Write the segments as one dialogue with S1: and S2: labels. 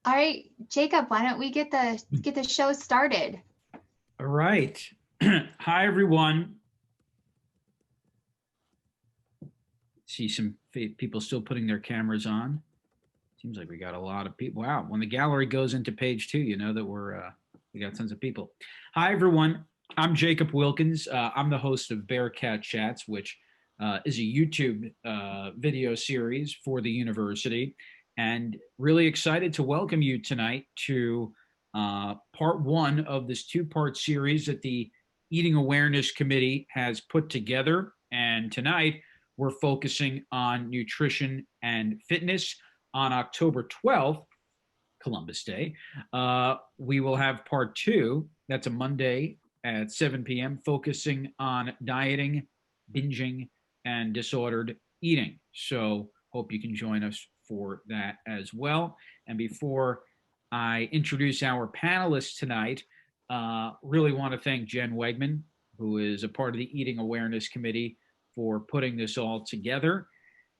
S1: All right, Jacob, why don't we get the show started?
S2: All right. Hi, everyone. See some people still putting their cameras on. Seems like we got a lot of people. Wow. When the gallery goes into page 2, you know that we got tons of people. Hi, everyone. I'm Jacob Wilkins. I'm the host of Bearcat Chats, which is a YouTube video series for the university. And really excited to welcome you tonight to part 1 of this 2-part series that the Eating Awareness Committee has put together. And tonight we're focusing on nutrition and fitness. On October 12th, Columbus Day, we will have part 2. That's a Monday at 7 p.m. focusing on dieting, binging, and disordered eating. So hope you can join us for that as well. And before I introduce our panelists tonight, really want to thank Jen Wegmann, who is a part of the Eating Awareness Committee, for putting this all together.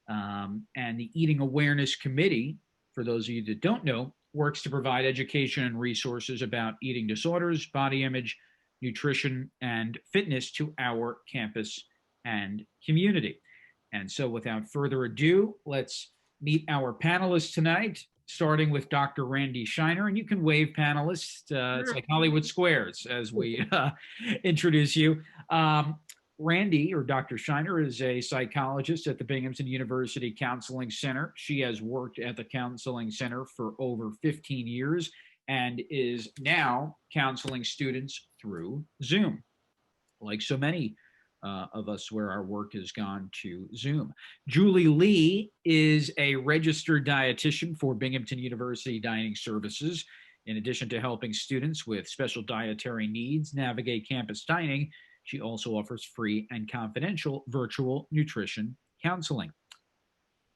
S2: And the Eating Awareness Committee, for those of you that don't know, works to provide education and resources about eating disorders, body image, nutrition, and fitness to our campus and community. And so without further ado, let's meet our panelists tonight, starting with Dr. Randi Scheiner. And you can wave, panelists. It's like Hollywood Squares as we introduce you. Randi, or Dr. Scheiner, is a psychologist at the Binghamton University Counseling Center. She has worked at the Counseling Center for over 15 years and is now counseling students through Zoom, like so many of us where our work has gone to Zoom. Julie Lee is a registered dietitian for Binghamton University Dining Services. In addition to helping students with special dietary needs navigate campus dining, she also offers free and confidential virtual nutrition counseling.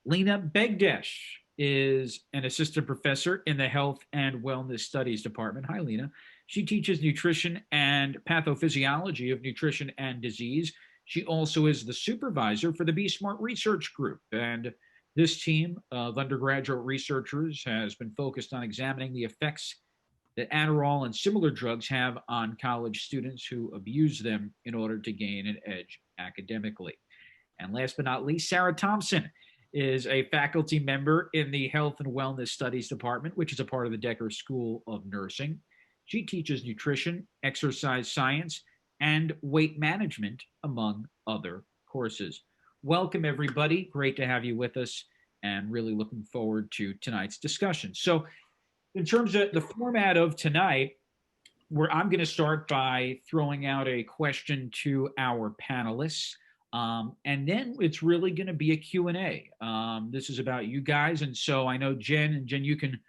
S2: Lina Begdache is an assistant professor in the Health and Wellness Studies Department. Hi, Lina. She teaches nutrition and pathophysiology of nutrition and disease. She also is the supervisor for the Be Smart Research Group. And this team of undergraduate researchers has been focused on examining the effects that Adderall and similar drugs have on college students who abuse them in order to gain an edge academically. And last but not least, Sarah Thompson is a faculty member in the Health and Wellness Studies Department, which is a part of the Decker School of Nursing. She teaches nutrition, exercise science, and weight management, among other courses. Welcome, everybody. Great to have you with us, and really looking forward to tonight's discussion. So, in terms of the format of tonight, I'm going to start by throwing out a question to our panelists, and then it's really going to be a Q&A. This is about you guys, and so I know Jen, you can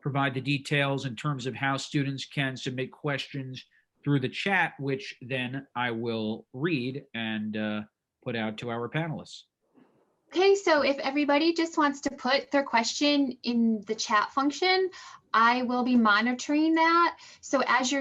S2: provide the details in terms of how students can submit questions through the chat, which then I will read and put out to our panelists.
S1: Okay, so if everybody just wants to put their question in the chat function, I will be monitoring that. So as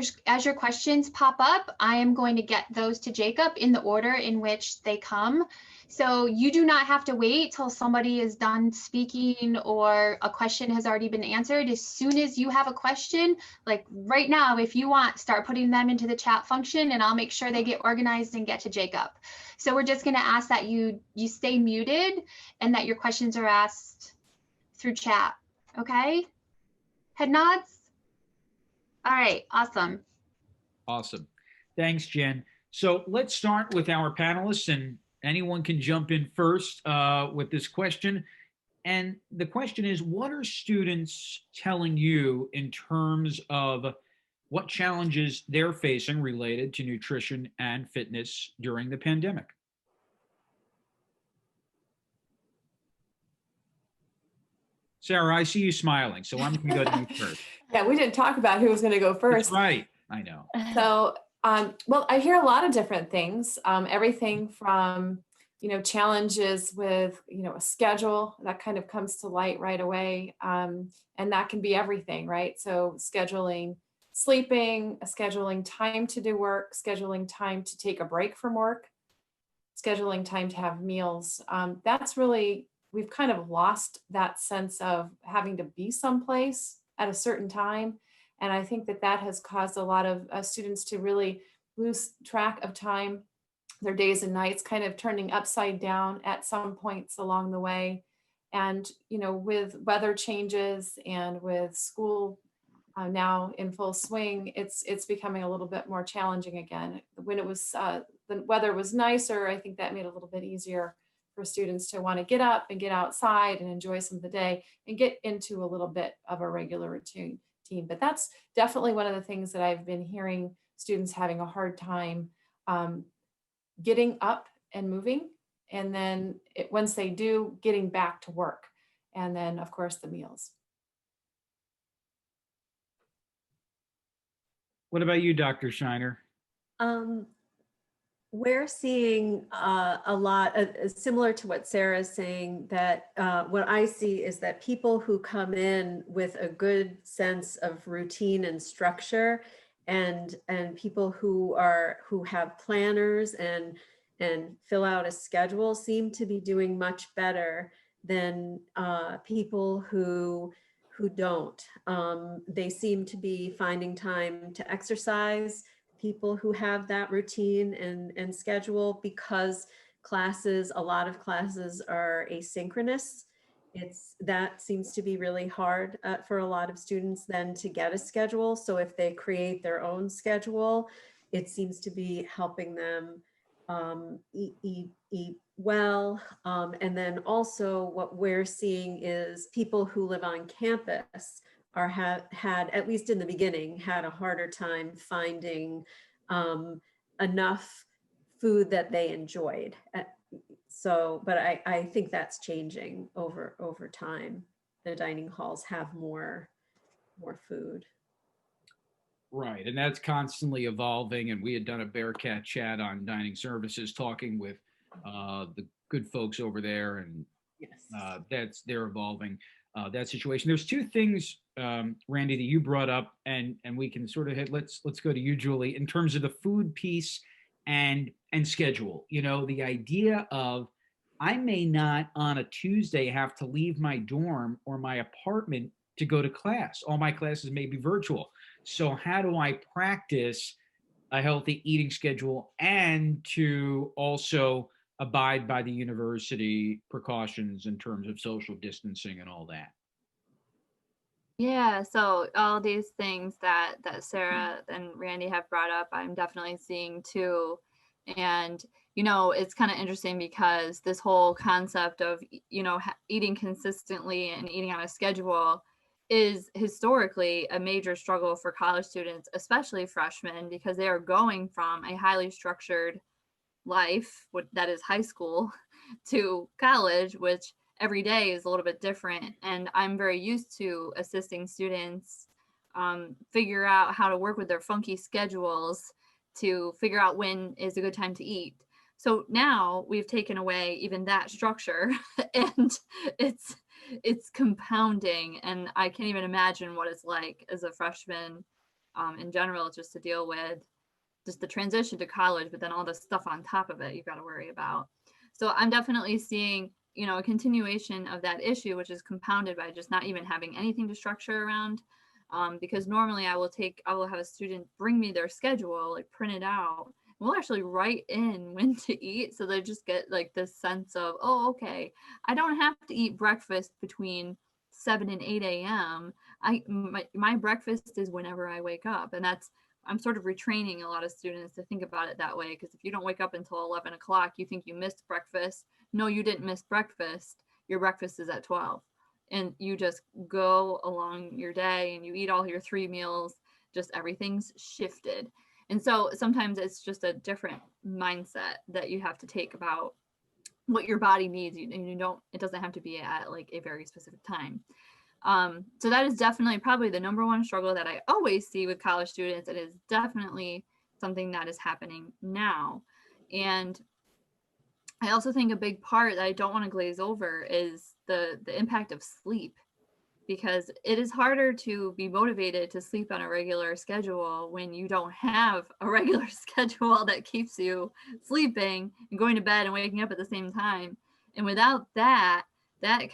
S1: your questions pop up, I am going to get those to Jacob in the order in which they come. So you do not have to wait till somebody is done speaking or a question has already been answered. As soon as you have a question, like right now, if you want, start putting them into the chat function and I'll make sure they get organized and get to Jacob. So we're just going to ask that you stay muted and that your questions are asked through chat. Okay? Head nods? All right, awesome.
S2: Awesome. Thanks, Jen. So let's start with our panelists, and anyone can jump in first with this question. And the question is, what are students telling you in terms of what challenges they're facing related to nutrition and fitness during the pandemic? Sarah, I see you smiling, so I'm going to go to you first.
S3: Yeah, we didn't talk about who was going to go first.
S2: That's right. I know.
S3: So, well, I hear a lot of different things. Everything from, challenges with, a schedule that kind of comes to light right away. And that can be everything, right? So scheduling sleeping, scheduling time to do work, scheduling time to take a break from work, scheduling time to have meals. That's really, we've kind of lost that sense of having to be someplace at a certain time. And I think that that has caused a lot of students to really lose track of time, their days and nights kind of turning upside down at some points along the way. And, you know, with weather changes and with school now in full swing, it's becoming a little bit more challenging again. When it was the weather was nicer, I think that made it a little bit easier for students to want to get up and get outside and enjoy some of the day and get into a little bit of a regular routine. But that's definitely one of the things that I've been hearing students having a hard time getting up and moving. And then once they do, getting back to work. And then, of course, the meals.
S2: What about you, Dr. Scheiner?
S4: We're seeing a lot similar to what Sarah is saying, that what I see is that people who come in with a good sense of routine and structure, and people who have planners and fill out a schedule seem to be doing much better than people who don't. They seem to be finding time to exercise, people who have that routine and schedule, because a lot of classes are asynchronous. That seems to be really hard for a lot of students then to get a schedule. So if they create their own schedule, it seems to be helping them eat well. And then also what we're seeing is people who live on campus had, at least in the beginning, had a harder time finding enough food that they enjoyed. But I think that's changing over time. The dining halls have more food.
S2: Right, and that's constantly evolving. And we had done a Bearcat Chat on dining services, talking with the good folks over there, and
S4: Yes.
S2: they're evolving that situation. There's two things, Randy, that you brought up, and we can sort of hit. Let's go to you, Julie, in terms of the food piece and schedule. You know, the idea of, I may not on a Tuesday have to leave my dorm or my apartment to go to class. All my classes may be virtual. So how do I practice a healthy eating schedule and to also abide by the university precautions in terms of social distancing and all that?
S5: Yeah, so all these things that Sarah and Randy have brought up, I'm definitely seeing too. And you know, it's kind of interesting because this whole concept of, you know, eating consistently and eating on a schedule is historically a major struggle for college students, especially freshmen, because they are going from a highly structured life that is high school to college, which every day is a little bit different. And I'm very used to assisting students figure out how to work with their funky schedules to figure out when is a good time to eat. So now we've taken away even that structure and it's compounding, and I can't even imagine what it's like as a freshman in general, just to deal with just the transition to college, but then all the stuff on top of it you've got to worry about. So I'm definitely seeing, you know, a continuation of that issue, which is compounded by just not even having anything to structure around. Because normally I will have a student bring me their schedule, like print it out. We'll actually write in when to eat, so they just get like this sense of, oh, okay, I don't have to eat breakfast between 7 and 8 a.m. My breakfast is whenever I wake up, and I'm sort of retraining a lot of students to think about it that way, because if you don't wake up until 11 o'clock, you think you missed breakfast. No, you didn't miss breakfast. Your breakfast is at 12. And you just go along your day and you eat all your 3 meals, just everything's shifted. And so sometimes it's just a different mindset that you have to take about what your body needs. It doesn't have to be at like a very specific time. So that is definitely probably the number one struggle that I always see with college students. It is definitely something that is happening now. And I also think a big part that I don't want to glaze over is the impact of sleep, because it is harder to be motivated to sleep on a regular schedule when you don't have a regular schedule that keeps you sleeping and going to bed and waking up at the same time. And without that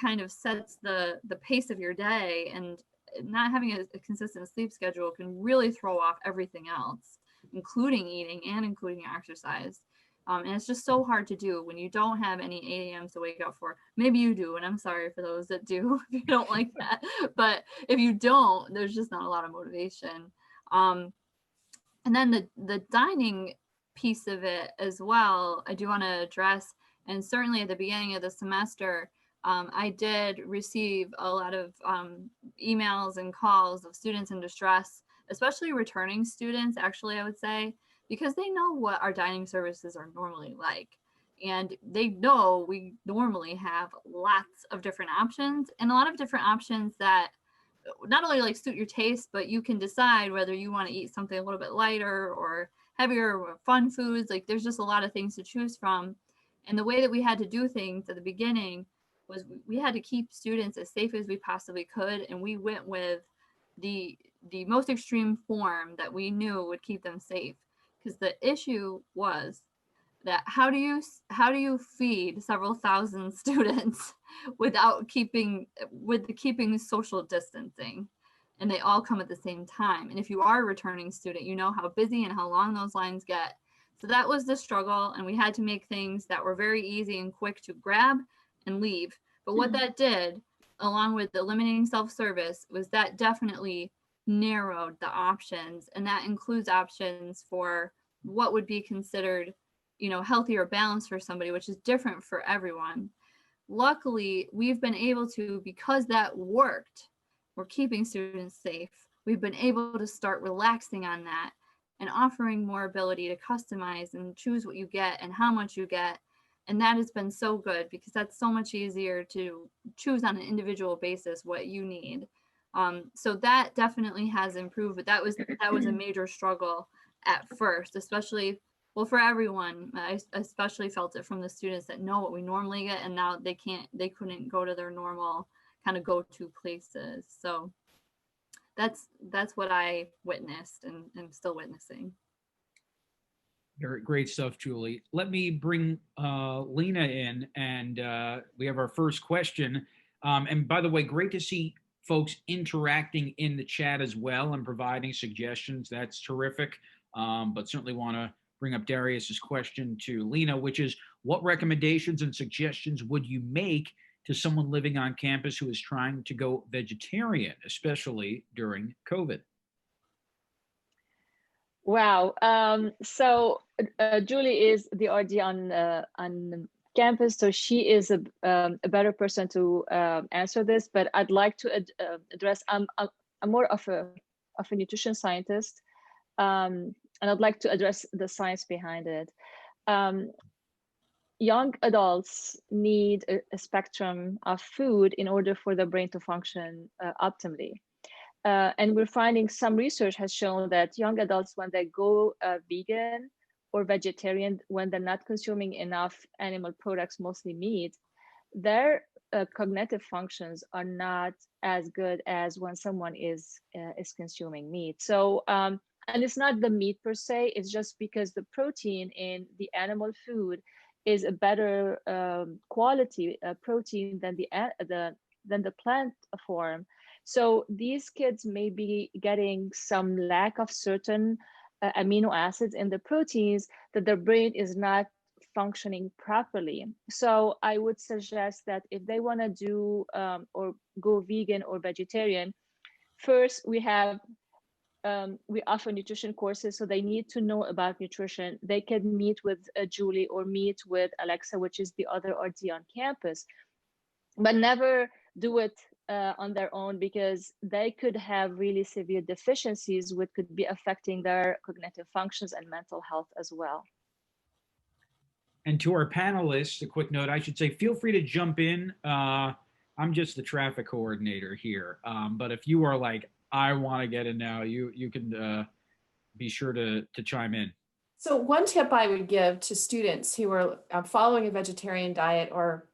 S5: kind of sets the pace of your day, and not having a consistent sleep schedule can really throw off everything else, including eating and including exercise. And it's just so hard to do when you don't have any 8 a.m. to wake up for. Maybe you do, and I'm sorry for those that do if you don't like that. But if you don't, there's just not a lot of motivation. And then the dining piece of it as well, I do want to address. And certainly at the beginning of the semester, I did receive a lot of emails and calls of students in distress, especially returning students, actually, I would say, because they know what our dining services are normally like. And they know we normally have lots of different options, and a lot of different options that not only like suit your taste, but you can decide whether you want to eat something a little bit lighter or heavier or fun foods. Like there's just a lot of things to choose from. And the way that we had to do things at the beginning was we had to keep students as safe as we possibly could. And we went with the most extreme form that we knew would keep them safe. Because the issue was that how do you feed several thousand students without keeping social distancing, and they all come at the same time? And if you are a returning student, you know how busy and how long those lines get. So that was the struggle, and we had to make things that were very easy and quick to grab and leave. But what that did, along with eliminating self-service, was that definitely narrowed the options, and that includes options for what would be considered, healthy or balanced for somebody, which is different for everyone. Luckily, we've been able to, because that worked, we're keeping students safe. We've been able to start relaxing on that and offering more ability to customize and choose what you get and how much you get. And that has been so good because that's so much easier to choose on an individual basis what you need. So that definitely has improved, but that was a major struggle at first, especially, well, for everyone. I especially felt it from the students that know what we normally get, and now they couldn't go to their normal kind of go-to places. So that's what I witnessed and am still witnessing.
S2: Very great stuff, Julie. Let me bring Lina in, and we have our first question. And by the way, great to see folks interacting in the chat as well and providing suggestions. That's terrific. But certainly want to bring up Darius's question to Lina, which is, what recommendations and suggestions would you make to someone living on campus who is trying to go vegetarian, especially during COVID?
S6: Wow. So Julie is the RD on campus, so she is a better person to answer this. But I'd like to address. I'm more of a nutrition scientist, and I'd like to address the science behind it. Young adults need a spectrum of food in order for the brain to function optimally. And we're finding some research has shown that young adults, when they go vegan or vegetarian, when they're not consuming enough animal products, mostly meat, their cognitive functions are not as good as when someone is consuming meat. So, and it's not the meat per se, it's just because the protein in the animal food is a better quality protein than the plant form. So these kids may be getting some lack of certain amino acids in the proteins that their brain is not functioning properly. So I would suggest that if they want to do or go vegan or vegetarian, first we offer nutrition courses, so they need to know about nutrition. They can meet with Julie or meet with Alexa, which is the other RD on campus, but never do it on their own, because they could have really severe deficiencies which could be affecting their cognitive functions and mental health as well.
S2: And to our panelists, a quick note, I should say, feel free to jump in. I'm just the traffic coordinator here. But if you are like, I want to get in now, you can be sure to chime in.
S3: So one tip I would give to students who are following a vegetarian diet or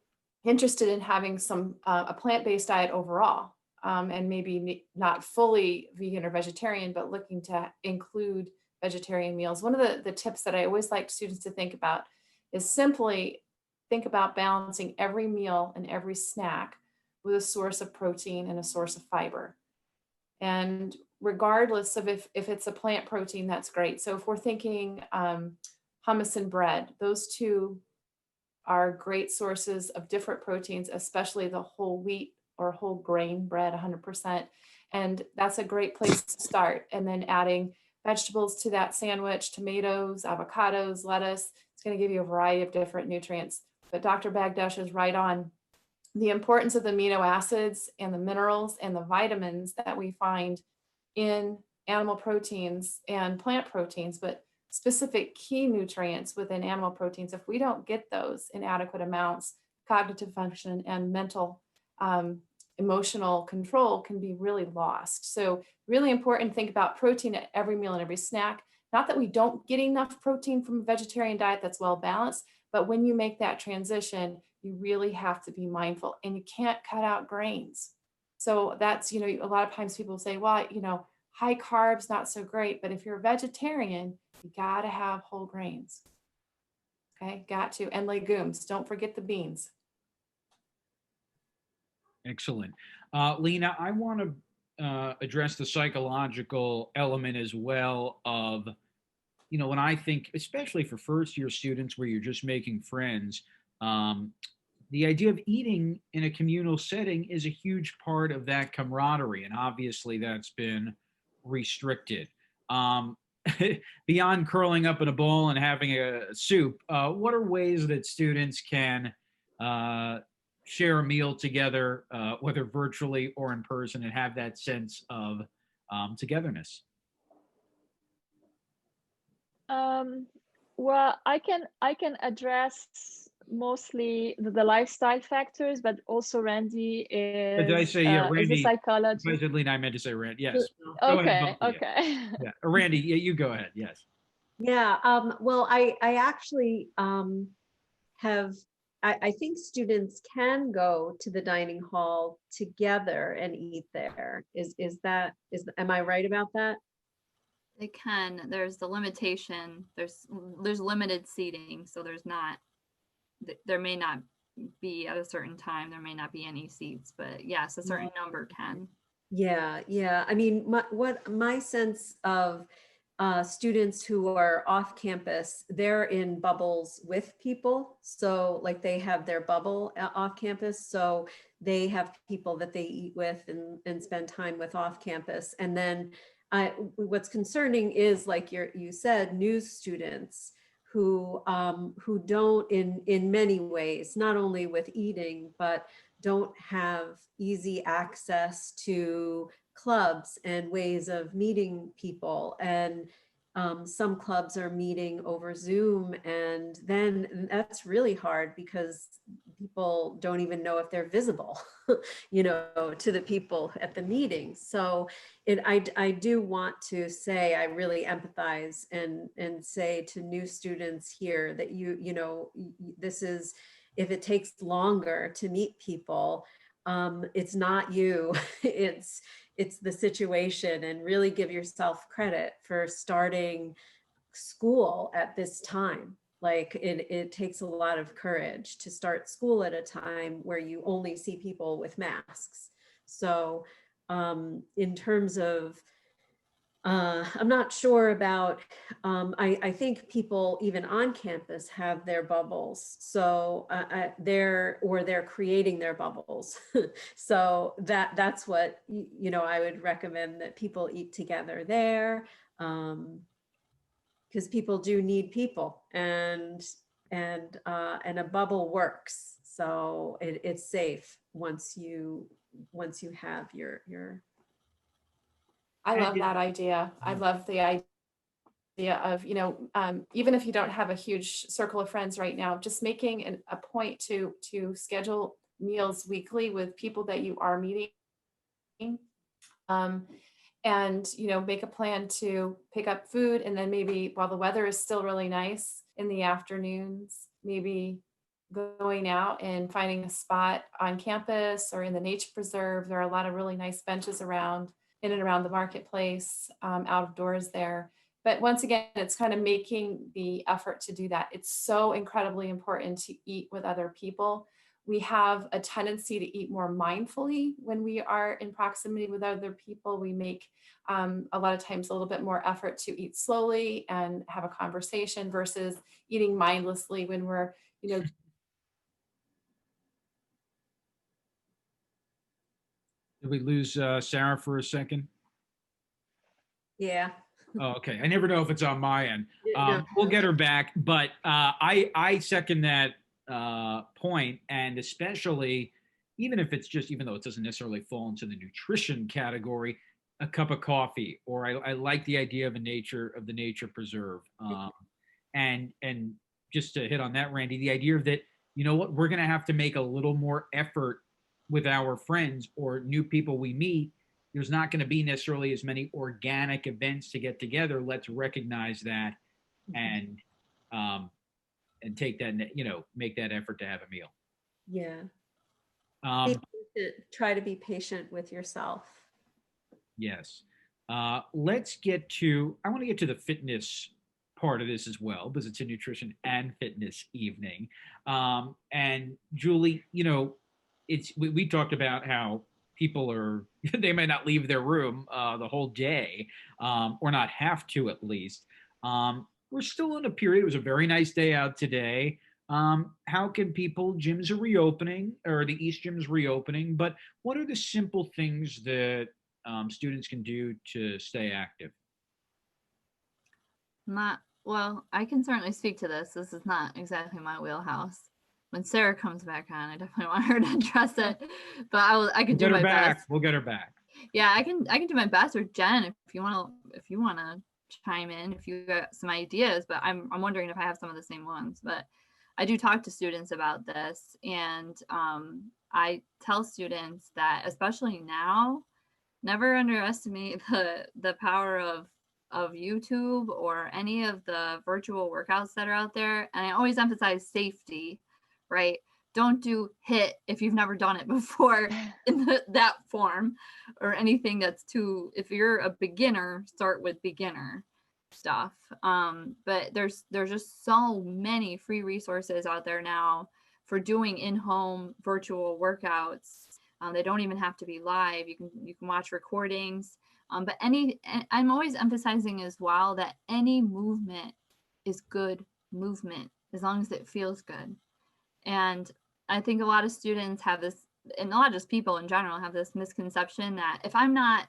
S3: interested in having a plant-based diet overall, and maybe not fully vegan or vegetarian, but looking to include vegetarian meals. One of the tips that I always like students to think about is simply think about balancing every meal and every snack with a source of protein and a source of fiber. And regardless of if it's a plant protein, that's great. So if we're thinking hummus and bread, those two are great sources of different proteins, especially the whole wheat or whole grain bread, 100%. And that's a great place to start. And then adding vegetables to that sandwich, tomatoes, avocados, lettuce, it's going to give you a variety of different nutrients. But Dr. Begdache is right on. The importance of the amino acids and the minerals and the vitamins that we find in animal proteins and plant proteins, but specific key nutrients within animal proteins, if we don't get those in adequate amounts, cognitive function and mental emotional control can be really lost. So really important to think about protein at every meal and every snack. Not that we don't get enough protein from a vegetarian diet that's well balanced, but when you make that transition, you really have to be mindful, and you can't cut out grains. So that's, you know, a lot of times people say, well, you know, high carbs, not so great. But if you're a vegetarian, you got to have whole grains. Okay, got to. And legumes. Don't forget the beans.
S2: Excellent. Lina, I want to address the psychological element as well of, you know, when I think, especially for first year students where you're just making friends, the idea of eating in a communal setting is a huge part of that camaraderie. And obviously that's been restricted. Beyond curling up in a bowl and having a soup, what are ways that students can share a meal together, whether virtually or in person, and have that sense of togetherness?
S6: Well, I can address mostly the lifestyle factors, but also Randi
S2: Did I
S6: is
S2: say yeah,
S6: is a
S2: Randi?
S6: psychologist.
S2: I said Lina, I meant to say Randi. Yes. Go ahead,
S6: Okay,
S2: both of you.
S6: okay.
S2: Yeah, Randi, yeah, you go ahead. Yes.
S4: Yeah, well, I actually I think students can go to the dining hall together and eat there. Am I right about that?
S5: They can. There's the limitation. There's limited seating, so there may not be at a certain time. There may not be any seats, but yes, a certain number can.
S4: Yeah, yeah. I mean, my sense of students who are off campus, they're in bubbles with people. So like they have their bubble off campus. So they have people that they eat with and spend time with off campus. And then what's concerning is, like you said, new students who don't in many ways, not only with eating, but don't have easy access to clubs and ways of meeting people. And some clubs are meeting over Zoom, and then that's really hard because people don't even know if they're visible, you know, to the people at the meeting. So I do want to say, I really empathize and say to new students here that you know, this is, if it takes longer to meet people, it's not you, it's the situation, and really give yourself credit for starting school at this time. Like it takes a lot of courage to start school at a time where you only see people with masks. So in terms of, I'm not sure about, I think people even on campus have their bubbles. So they're creating their bubbles. So that's what, you know, I would recommend that people eat together there. Because people do need people, and a bubble works. So it's safe once you have your.
S3: I love that idea. I love the idea of, you know, even if you don't have a huge circle of friends right now, just making a point to schedule meals weekly with people that you are meeting. And, you know, make a plan to pick up food, and then maybe while the weather is still really nice in the afternoons, maybe going out and finding a spot on campus or in the nature preserve. There are a lot of really nice benches around in and around the marketplace, out of doors there. But once again, it's kind of making the effort to do that. It's so incredibly important to eat with other people. We have a tendency to eat more mindfully when we are in proximity with other people. We make a lot of times a little bit more effort to eat slowly and have a conversation versus eating mindlessly when we're,
S2: Did we lose Sarah for a second?
S4: Yeah.
S2: Oh, okay. I never know if it's on my end.
S4: No.
S2: We'll get her back, but I second that point, and especially even if it's just, even though it doesn't necessarily fall into the nutrition category, a cup of coffee, or I like the idea of the nature preserve, and just to hit on that, Randy, the idea of that, you know what, we're going to have to make a little more effort with our friends or new people we meet. There's not going to be necessarily as many organic events to get together. Let's recognize that and take that, make that effort to have a meal.
S4: Yeah.
S2: Um,
S4: Try to be patient with yourself.
S2: yes. I want to get to the fitness part of this as well, because it's a nutrition and fitness evening. And Julie, we talked about how people they might not leave their room the whole day, or not have to at least. We're still in a period. It was a very nice day out today. How can gyms are reopening, or the East Gym's reopening, but what are the simple things that students can do to stay active?
S5: Well, I can certainly speak to this. This is not exactly my wheelhouse. When Sarah comes back on, I definitely want her to address it, but I can do my best.
S2: We'll get her back.
S5: Yeah, I can do my best. Or Jen, if you want to chime in, if you got some ideas, but I'm wondering if I have some of the same ones. But I do talk to students about this, and I tell students that, especially now, never underestimate the power of YouTube or any of the virtual workouts that are out there. And I always emphasize safety, right? Don't do HIIT if you've never done it before in that form, or anything that's if you're a beginner, start with beginner stuff. But there's just so many free resources out there now for doing in-home virtual workouts. They don't even have to be live. You can watch recordings. But I'm always emphasizing as well that any movement is good movement as long as it feels good. And I think a lot of students have this, and a lot of just people in general have this misconception that if I'm not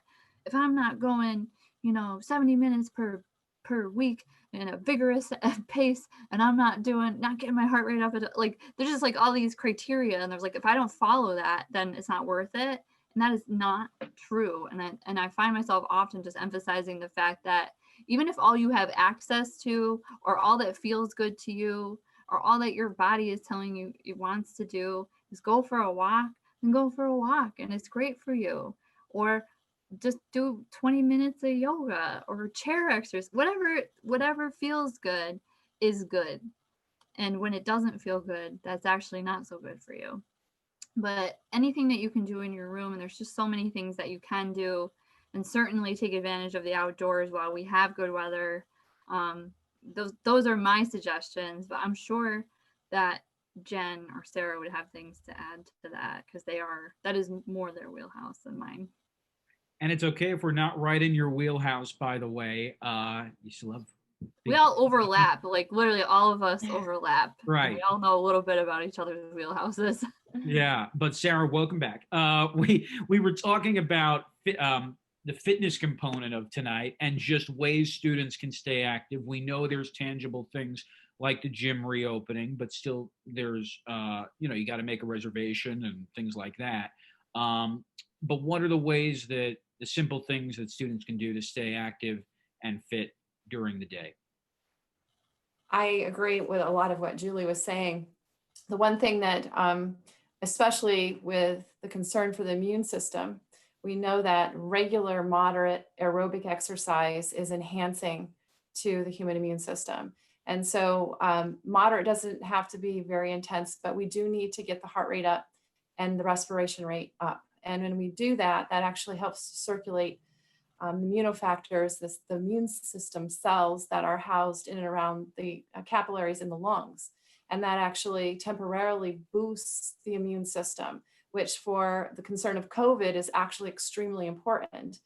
S5: going, 70 minutes per week in a vigorous pace, and I'm not getting my heart rate up, like there's just like all these criteria, and there's like, if I don't follow that, then it's not worth it. And that is not true. And I find myself often just emphasizing the fact that even if all you have access to, or all that feels good to you, or all that your body is telling you it wants to do is go for a walk, then go for a walk, and it's great for you. Or just do 20 minutes of yoga or chair exercise. Whatever feels good is good. And when it doesn't feel good, that's actually not so good for you. But anything that you can do in your room, and there's just so many things that you can do, and certainly take advantage of the outdoors while we have good weather. Those are my suggestions, but I'm sure that Jen or Sarah would have things to add to that, because that is more their wheelhouse than mine.
S2: And it's okay if we're not right in your wheelhouse, by the way. You still have...
S5: We all overlap, like literally all of us overlap.
S2: Right.
S5: We all know a little bit about each other's wheelhouses.
S2: Yeah, but Sarah, welcome back. We were talking about the fitness component of tonight, and just ways students can stay active. We know there's tangible things like the gym reopening, but still there's you got to make a reservation and things like that. But what are the simple things that students can do to stay active and fit during the day?
S3: I agree with a lot of what Julie was saying. The one thing that, especially with the concern for the immune system, we know that regular moderate aerobic exercise is enhancing to the human immune system. And so moderate doesn't have to be very intense, but we do need to get the heart rate up and the respiration rate up. And when we do that, that actually helps to circulate immunofactors, the immune system cells that are housed in and around the capillaries in the lungs. and that actually temporarily boosts the immune system, which for the concern of COVID is actually extremely important.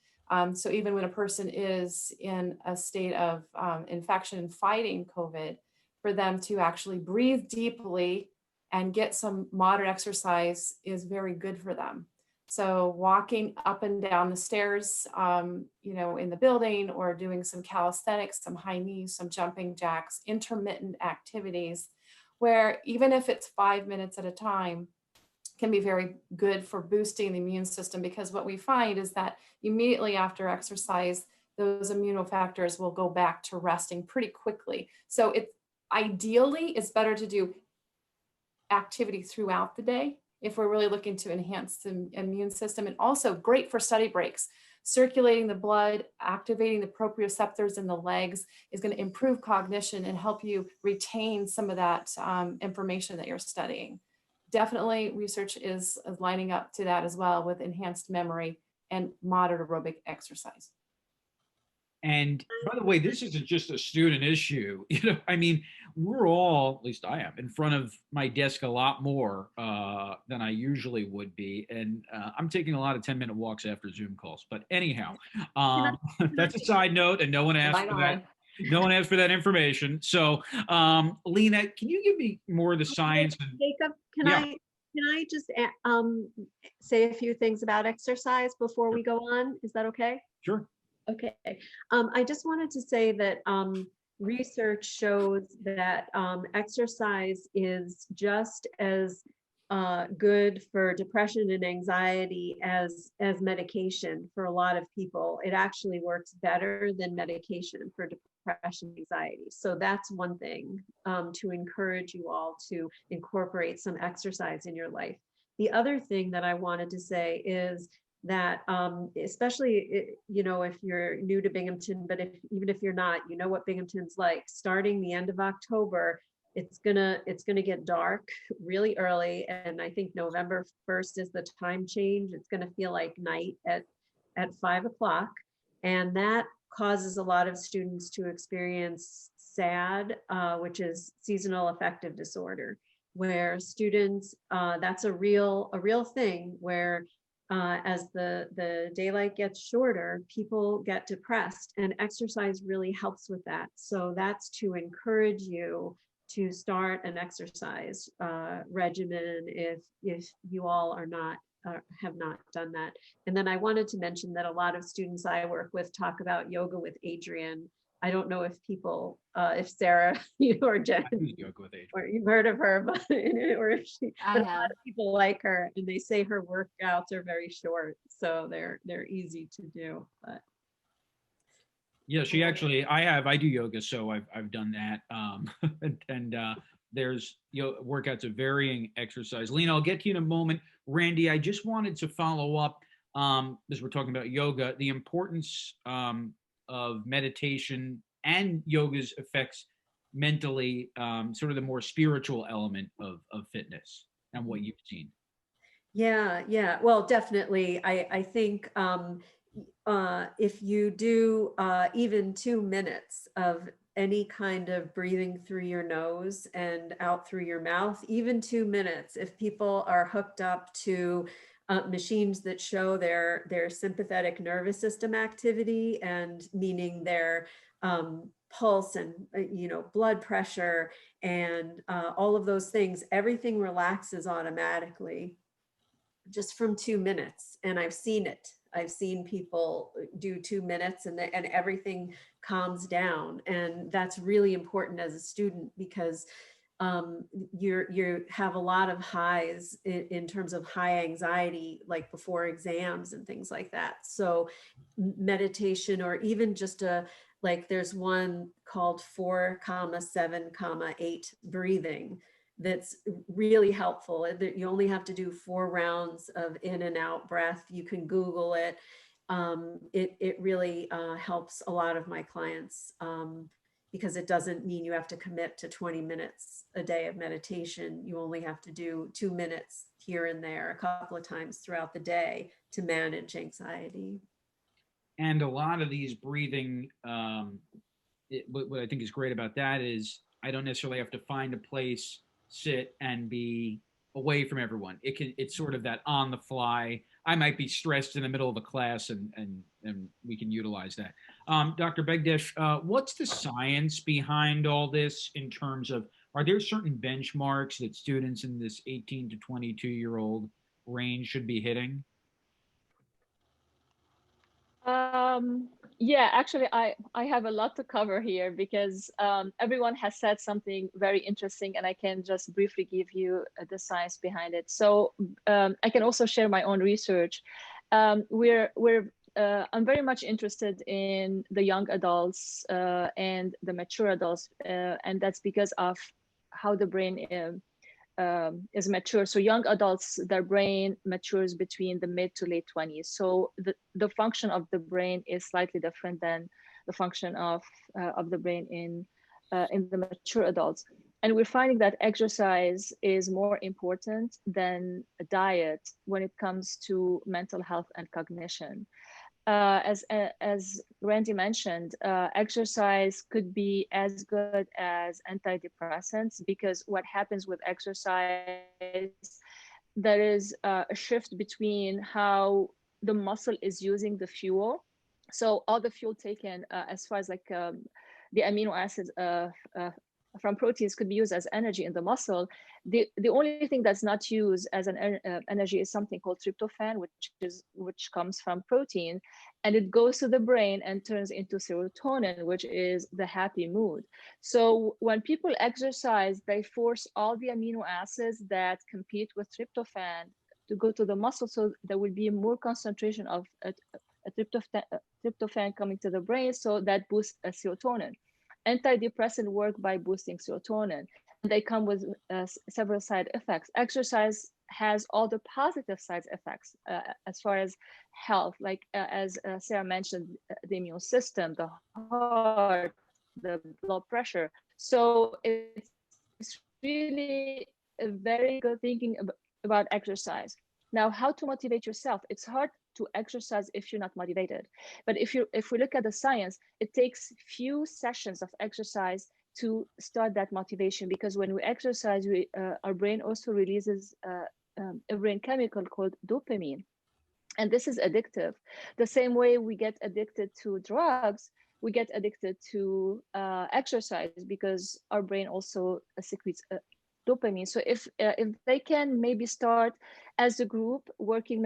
S3: So even when a person is in a state of infection and fighting COVID, for them to actually breathe deeply and get some moderate exercise is very good for them. So walking up and down the stairs, you know, in the building, or doing some calisthenics, some high knees, some jumping jacks, intermittent activities, where even if it's 5 minutes at a time, can be very good for boosting the immune system, because what we find is that immediately after exercise, those immunofactors will go back to resting pretty quickly. So it's ideally, it's better to do activity throughout the day if we're really looking to enhance the immune system, and also great for study breaks. Circulating the blood, activating the proprioceptors in the legs is going to improve cognition and help you retain some of that information that you're studying. Definitely research is lining up to that as well, with enhanced memory and moderate aerobic exercise.
S2: And by the way, this isn't just a student issue. You know, I mean, we're all, at least I am, in front of my desk a lot more than I usually would be. And I'm taking a lot of 10-minute walks after Zoom calls. But anyhow, that's a side note, and no one asked for that. No one asked for that information. So, Lina, can you give me more of the science?
S4: Jacob, can I just say a few things about exercise before we go on? Is that okay?
S2: Sure.
S4: Okay. I just wanted to say that research shows that exercise is just as good for depression and anxiety as medication for a lot of people. It actually works better than medication for depression and anxiety. So that's one thing to encourage you all to incorporate some exercise in your life. The other thing that I wanted to say is that especially, you know, if you're new to Binghamton, but even if you're not, you know what Binghamton's like. Starting the end of October, it's gonna get dark really early, and I think November 1st is the time change. It's gonna feel like night at 5 o'clock, and that causes a lot of students to experience SAD, which is seasonal affective disorder, where students, that's a real thing, where as the daylight gets shorter, people get depressed, and exercise really helps with that. So that's to encourage you to start an exercise regimen if you all are not have not done that. And then I wanted to mention that a lot of students I work with talk about yoga with Adrienne. I don't know if people, if Sarah, you or Jen, or you've heard of her, but or if she, but a lot of people like her, and they say her workouts are very short, so they're easy to do. But
S2: yeah, she actually, I do yoga, so I've done that, and there's workouts of varying exercise. Lina, I'll get to you in a moment. Randi, I just wanted to follow up, as we're talking about yoga, the importance of meditation and yoga's effects mentally, sort of the more spiritual element of fitness and what you've seen.
S4: Yeah. Well, definitely. I think if you do even 2 minutes of any kind of breathing through your nose and out through your mouth, even 2 minutes, if people are hooked up to machines that show their sympathetic nervous system activity, and meaning their pulse and blood pressure and all of those things, everything relaxes automatically just from 2 minutes. And I've seen it. I've seen people do 2 minutes and everything calms down. And that's really important as a student, because you have a lot of highs in terms of high anxiety, like before exams and things like that. So meditation, or even just there's one called 4,7,8 breathing that's really helpful. You only have to do 4 rounds of in and out breath. You can Google it. It really helps a lot of my clients, because it doesn't mean you have to commit to 20 minutes a day of meditation. You only have to do 2 minutes here and there a couple of times throughout the day to manage anxiety.
S2: And a lot of these breathing, what I think is great about that is I don't necessarily have to find a place sit and be away from everyone. It's sort of that on the fly. I might be stressed in the middle of a class, and we can utilize that. Dr. Begdache, what's the science behind all this in terms of, are there certain benchmarks that students in this 18 to 22-year-old range should be hitting?
S6: Yeah, actually, I have a lot to cover here because everyone has said something very interesting, and I can just briefly give you the science behind it. So I can also share my own research. I'm very much interested in the young adults and the mature adults, and that's because of how the brain is mature. So young adults, their brain matures between the mid to late 20s. So the function of the brain is slightly different than the function of the brain in the mature adults. And we're finding that exercise is more important than a diet when it comes to mental health and cognition. As Randi mentioned, exercise could be as good as antidepressants, because what happens with exercise, there is a shift between how the muscle is using the fuel. So all the fuel taken as far as like the amino acids from proteins could be used as energy in the muscle. The only thing that's not used as an energy is something called tryptophan, which comes from protein, and it goes to the brain and turns into serotonin, which is the happy mood. So when people exercise, they force all the amino acids that compete with tryptophan to go to the muscle, so there will be more concentration of a tryptophan coming to the brain, so that boosts serotonin. Antidepressants work by boosting serotonin. They come with several side effects. Exercise has all the positive side effects as far as health, like as Sarah mentioned, the immune system, the heart, the blood pressure. So it's really a very good thinking about exercise. Now, how to motivate yourself? It's hard to exercise if you're not motivated. But if we look at the science, it takes few sessions of exercise to start that motivation, because when we exercise, our brain also releases a brain chemical called dopamine. And this is addictive. The same way we get addicted to drugs, we get addicted to exercise, because our brain also secretes dopamine. So if they can maybe start as a group working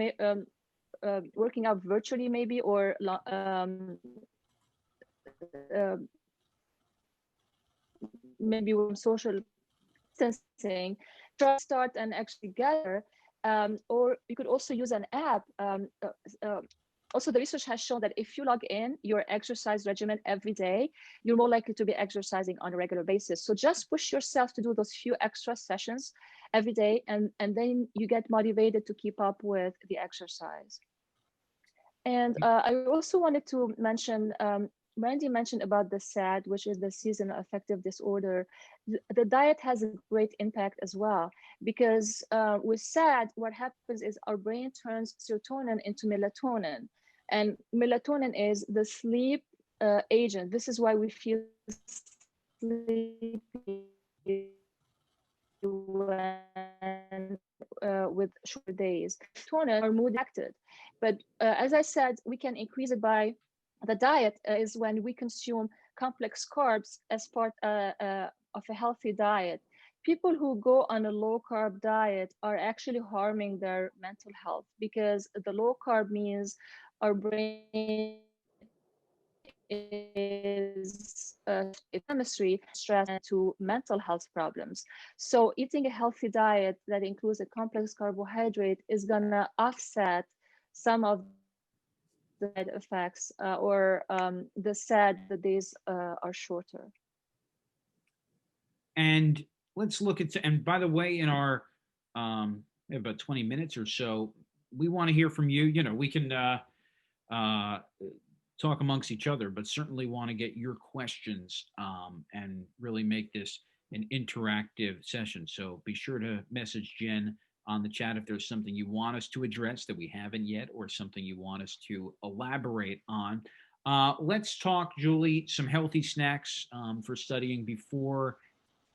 S6: out virtually, maybe, or maybe with social distancing, try to start and actually gather, or you could also use an app. Also, the research has shown that if you log in your exercise regimen every day, you're more likely to be exercising on a regular basis. So just push yourself to do those few extra sessions every day, and then you get motivated to keep up with the exercise. And I also wanted to mention, Randi mentioned about the SAD, which is the seasonal affective disorder. The diet has a great impact as well, because with SAD, what happens is our brain turns serotonin into melatonin, and melatonin is the sleep agent. This is why we feel sleepy when with short days. Melatonin are mood acted, but as I said, we can increase it by the diet. Is when we consume complex carbs as part of a healthy diet. People who go on a low carb diet are actually harming their mental health, because the low carb means our brain is chemistry, stress, to mental health problems. So eating a healthy diet that includes a complex carbohydrate is gonna offset some of the side effects, or the days are shorter.
S2: And let's look at, and by the way, in our about 20 minutes or so, we want to hear from you. You know, we can talk amongst each other, but certainly want to get your questions and really make this an interactive session. So be sure to message Jen on the chat if there's something you want us to address that we haven't yet, or something you want us to elaborate on. Let's talk, Julie, some healthy snacks for studying before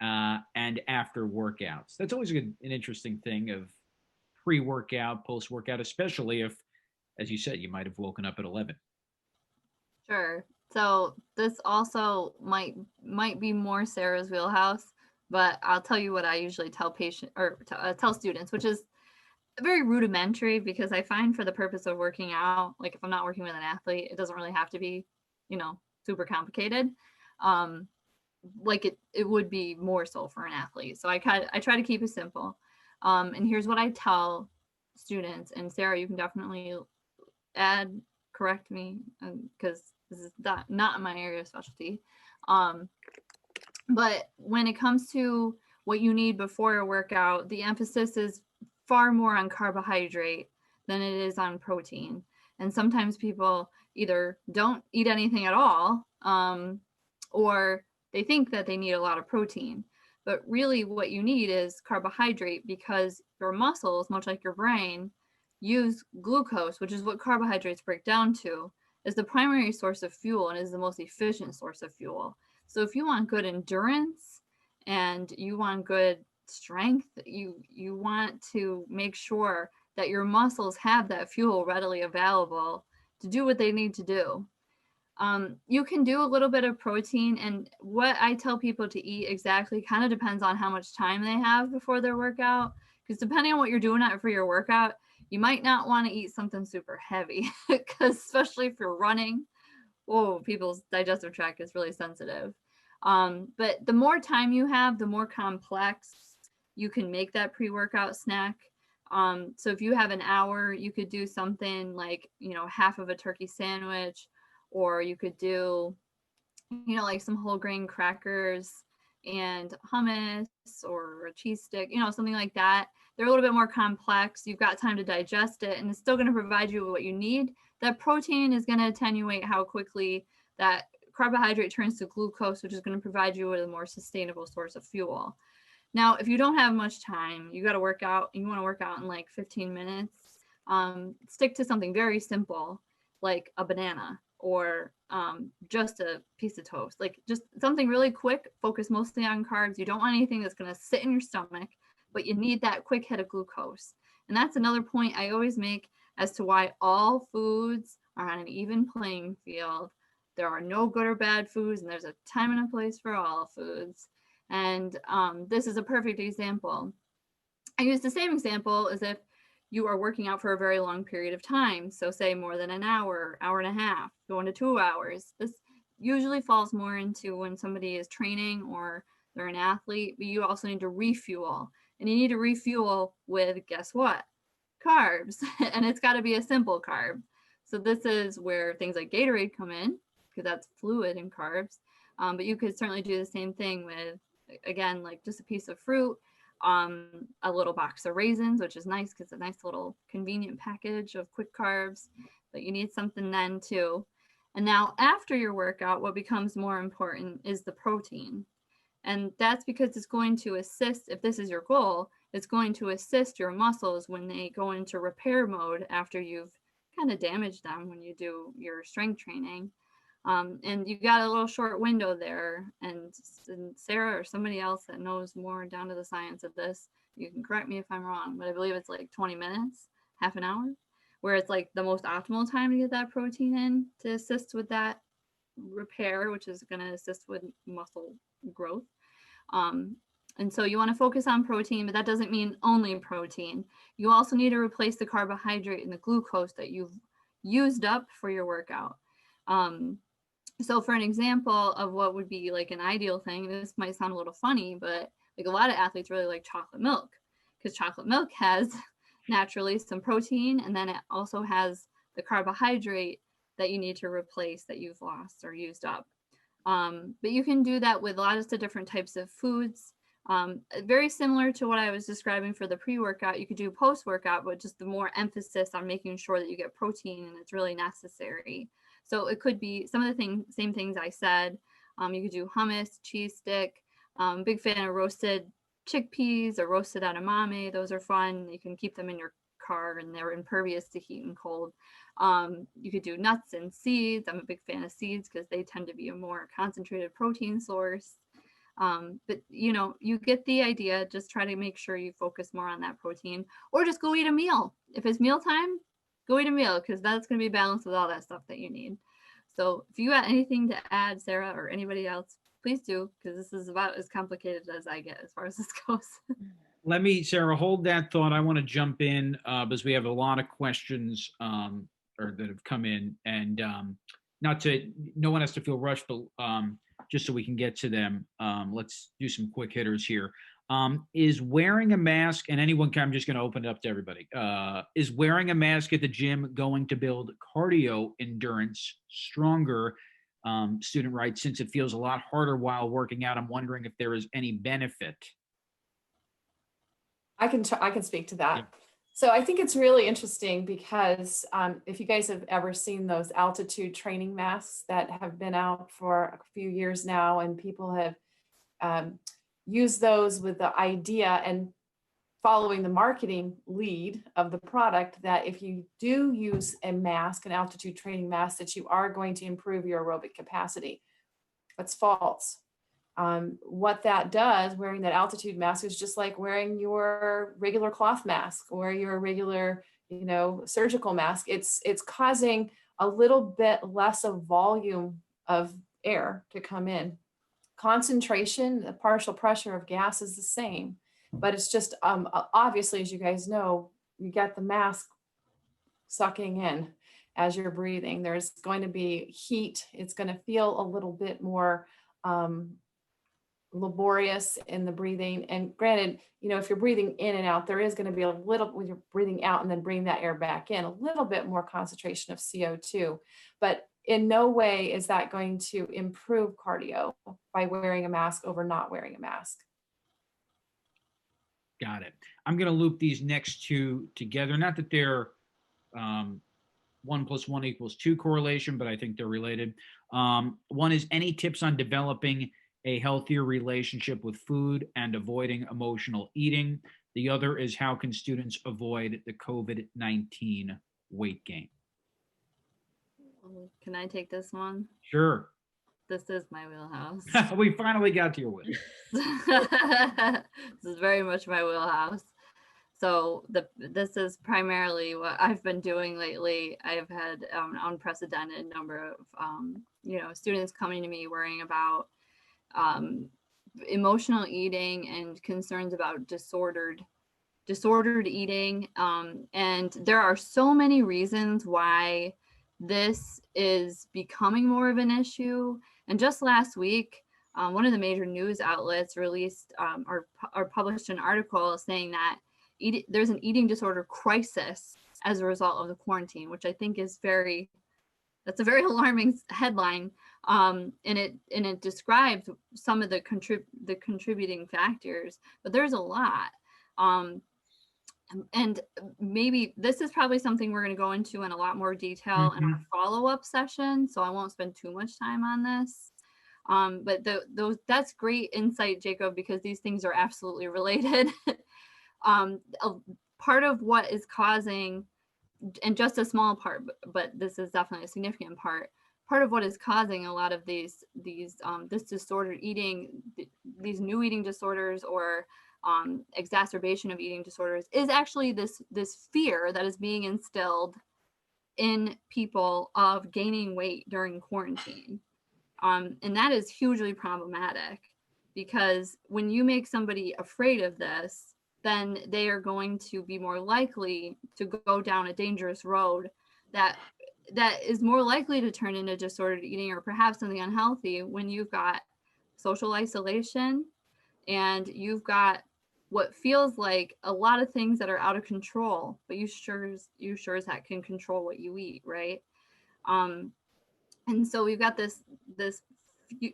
S2: and after workouts. That's always an interesting thing of pre-workout, post-workout, especially if, as you said, you might have woken up at 11.
S5: Sure. So this also might be more Sarah's wheelhouse, but I'll tell you what I usually tell tell students, which is very rudimentary, because I find for the purpose of working out, like if I'm not working with an athlete, it doesn't really have to be, super complicated. Like it would be more so for an athlete. So I try to keep it simple. And here's what I tell students, and Sarah, you can definitely correct me, because this is not my area of specialty. But when it comes to what you need before a workout, the emphasis is far more on carbohydrate than it is on protein. And sometimes people either don't eat anything at all, or they think that they need a lot of protein. But really what you need is carbohydrate, because your muscles, much like your brain, use glucose, which is what carbohydrates break down to, as the primary source of fuel and is the most efficient source of fuel. So if you want good endurance and you want good strength, you want to make sure that your muscles have that fuel readily available to do what they need to do. You can do a little bit of protein, and what I tell people to eat exactly kind of depends on how much time they have before their workout, because depending on what you're doing for your workout, you might not want to eat something super heavy, because especially if you're running, people's digestive tract is really sensitive. But the more time you have, the more complex you can make that pre-workout snack. So if you have an hour, you could do something like, half of a turkey sandwich, or you could do, like some whole grain crackers and hummus or a cheese stick, something like that. They're a little bit more complex. You've got time to digest it, and it's still going to provide you with what you need. That protein is going to attenuate how quickly that carbohydrate turns to glucose, which is going to provide you with a more sustainable source of fuel. Now, if you don't have much time, you got to work out, and you want to work out in like 15 minutes, stick to something very simple, like a banana, or just a piece of toast, like just something really quick. Focus mostly on carbs. You don't want anything that's going to sit in your stomach, but you need that quick hit of glucose. And that's another point I always make as to why all foods are on an even playing field. There are no good or bad foods, and there's a time and a place for all foods. And this is a perfect example. I use the same example as if you are working out for a very long period of time. So say more than an hour, hour and a half, going to 2 hours. This usually falls more into when somebody is training or they're an athlete, but you also need to refuel. And you need to refuel with, guess what? Carbs. And it's got to be a simple carb. So this is where things like Gatorade come in, because that's fluid in carbs. But you could certainly do the same thing with, again, like just a piece of fruit, a little box of raisins, which is nice because it's a nice little convenient package of quick carbs, but you need something then too. And now after your workout, what becomes more important is the protein. And that's because it's going to assist, if this is your goal, it's going to assist your muscles when they go into repair mode after you've kind of damaged them when you do your strength training. And you got a little short window there, and Sarah or somebody else that knows more down to the science of this, you can correct me if I'm wrong, but I believe it's like 20 minutes, half an hour, where it's like the most optimal time to get that protein in to assist with that repair, which is going to assist with muscle growth. And so you want to focus on protein, but that doesn't mean only protein. You also need to replace the carbohydrate and the glucose that you've used up for your workout. So for an example of what would be like an ideal thing, this might sound a little funny, but like a lot of athletes really like chocolate milk, because chocolate milk has naturally some protein, and then it also has the carbohydrate that you need to replace that you've lost or used up. But you can do that with lots of different types of foods. Very similar to what I was describing for the pre-workout, you could do post-workout, but just the more emphasis on making sure that you get protein and it's really necessary. So it could be some of the same things I said. You could do hummus, cheese stick. Big fan of roasted chickpeas or roasted edamame. Those are fun. You can keep them in your car and they're impervious to heat and cold. You could do nuts and seeds. I'm a big fan of seeds because they tend to be a more concentrated protein source. But you get the idea. Just try to make sure you focus more on that protein, or just go eat a meal. If it's mealtime, go eat a meal, because that's going to be balanced with all that stuff that you need. So if you got anything to add, Sarah, or anybody else, please do, because this is about as complicated as I get as far as this goes.
S2: Let me, Sarah, hold that thought. I want to jump in because we have a lot of questions or that have come in, and no one has to feel rushed, but just so we can get to them, let's do some quick hitters here. Is wearing a mask, and anyone can, I'm just going to open it up to everybody. Is wearing a mask at the gym going to build cardio endurance stronger? Student writes, since it feels a lot harder while working out, I'm wondering if there is any benefit.
S3: I can speak to that.
S2: Yeah.
S3: So I think it's really interesting because if you guys have ever seen those altitude training masks that have been out for a few years now, and people have used those with the idea and following the marketing lead of the product that if you do use a mask, an altitude training mask, that you are going to improve your aerobic capacity. That's false. What that does, wearing that altitude mask, is just like wearing your regular cloth mask or your regular, surgical mask. It's causing a little bit less of volume of air to come in. Concentration, the partial pressure of gas is the same, but it's just obviously, as you guys know, you get the mask sucking in as you're breathing. There's going to be heat. It's going to feel a little bit more laborious in the breathing. And granted, if you're breathing in and out, there is going to be a little, when you're breathing out and then bring that air back in, a little bit more concentration of CO2. But in no way is that going to improve cardio by wearing a mask over not wearing a mask.
S2: Got it. I'm going to loop these next two together. Not that they're 1 + 1 = 2 correlation, but I think they're related. One is, any tips on developing a healthier relationship with food and avoiding emotional eating? The other is, how can students avoid the COVID-19 weight gain?
S5: Can I take this one?
S2: Sure.
S5: This is my wheelhouse.
S2: We finally got to your wheel.
S5: This is very much my wheelhouse. So this is primarily what I've been doing lately. I've had an unprecedented number of students coming to me worrying about emotional eating and concerns about disordered eating. And there are so many reasons why this is becoming more of an issue. And just last week, one of the major news outlets released or published an article saying that there's an eating disorder crisis as a result of the quarantine, which I think is that's a very alarming headline. And it describes some of the contributing factors, but there's a lot. And maybe this is probably something we're going to go into in a lot more detail in our follow-up session, so I won't spend too much time on this. But that's great insight, Jacob, because these things are absolutely related. Part of what is causing, and just a small part, but this is definitely a significant part of what is causing a lot of this disordered eating, these new eating disorders, or exacerbation of eating disorders, is actually this fear that is being instilled in people of gaining weight during quarantine. And that is hugely problematic, because when you make somebody afraid of this, then they are going to be more likely to go down a dangerous road that is more likely to turn into disordered eating, or perhaps something unhealthy, when you've got social isolation and you've got what feels like a lot of things that are out of control, but you sure as heck can control what you eat, right? And so we've got this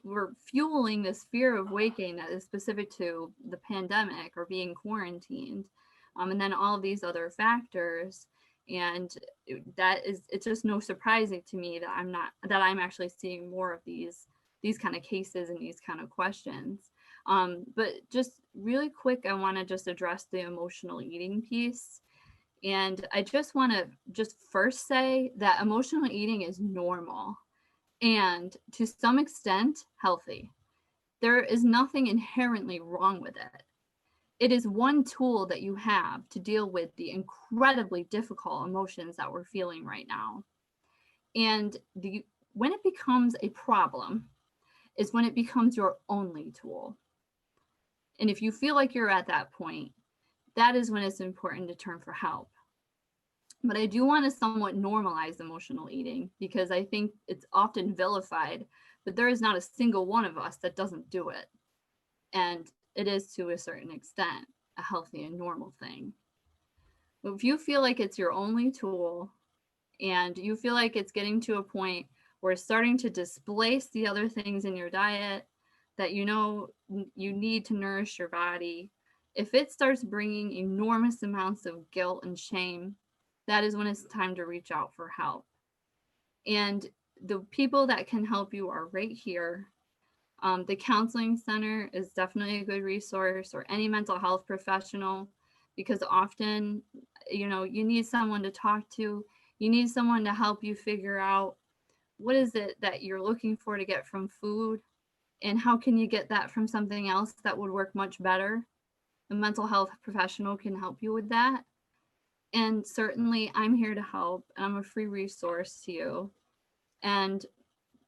S5: we're fueling this fear of weight gain that is specific to the pandemic or being quarantined, and then all of these other factors. And it's just no surprising to me that I'm actually seeing more of these kind of cases and these kind of questions. But just really quick, I want to just address the emotional eating piece. And I just want to first say that emotional eating is normal and to some extent healthy. There is nothing inherently wrong with it. It is one tool that you have to deal with the incredibly difficult emotions that we're feeling right now. And when it becomes a problem is when it becomes your only tool. And if you feel like you're at that point, that is when it's important to turn for help. But I do want to somewhat normalize emotional eating because I think it's often vilified, but there is not a single one of us that doesn't do it. And it is, to a certain extent, a healthy and normal thing. But if you feel like it's your only tool and you feel like it's getting to a point where it's starting to displace the other things in your diet that you know you need to nourish your body, if it starts bringing enormous amounts of guilt and shame, that is when it's time to reach out for help. And the people that can help you are right here. The counseling center is definitely a good resource, or any mental health professional, because often, you know, you need someone to talk to. You need someone to help you figure out what is it that you're looking for to get from food, and how can you get that from something else that would work much better. A mental health professional can help you with that. And certainly I'm here to help. I'm a free resource to you. And